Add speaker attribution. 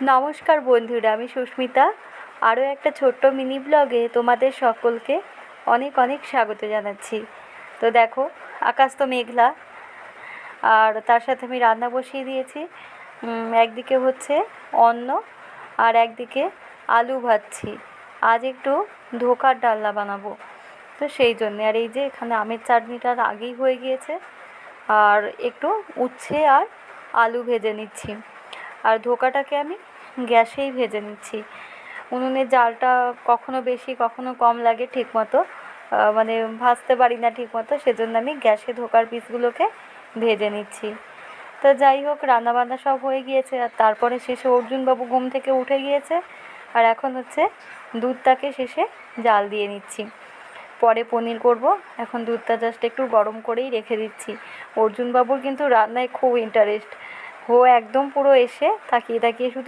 Speaker 1: নমস্কার বন্ধুরা, আমি সুস্মিতা। আরও একটা ছোট্ট মিনি ব্লগে তোমাদের সকলকে অনেক অনেক স্বাগত জানাচ্ছি। তো দেখো, আকাশ তো মেঘলা, আর তার সাথে আমি রান্না বসিয়ে দিয়েছি। একদিকে হচ্ছে অন্ন আর একদিকে আলু ভাজছি। আজ একটু ধোকার ডালনা বানাবো, তো সেই জন্যে। আর এই যে এখানে আমের চাটনিটা আগেই হয়ে গিয়েছে, আর একটু উচ্ছে আর আলু ভেজে নিচ্ছি। আর ধোকাটাকে আমি গ্যাসেই ভেজে নিচ্ছি। উনুনের জালটা কখনো বেশি কখনো কম লাগে ঠিক মতো, মানে ভাজতে পারি না ঠিক মতো, সেজন্য আমি গ্যাসে ধোকার পিসগুলোকে ভেজে নিচ্ছি। তো যাই হোক, রান্নাবান্না সব হয়ে গিয়েছে, আর তারপরে শেষে অর্জুনবাবু ঘুম থেকে উঠে গিয়েছে। আর এখন হচ্ছে দুধটাকে শেষে জাল দিয়ে নিচ্ছি। পরে পনির করব, এখন দুধটা জাস্ট একটু গরম করেই রেখে দিচ্ছি। অর্জুনবাবুর কিন্তু রান্নায় খুব ইন্টারেস্ট। ও একদম পুরো এসে তাকিয়ে তাকিয়ে শুধু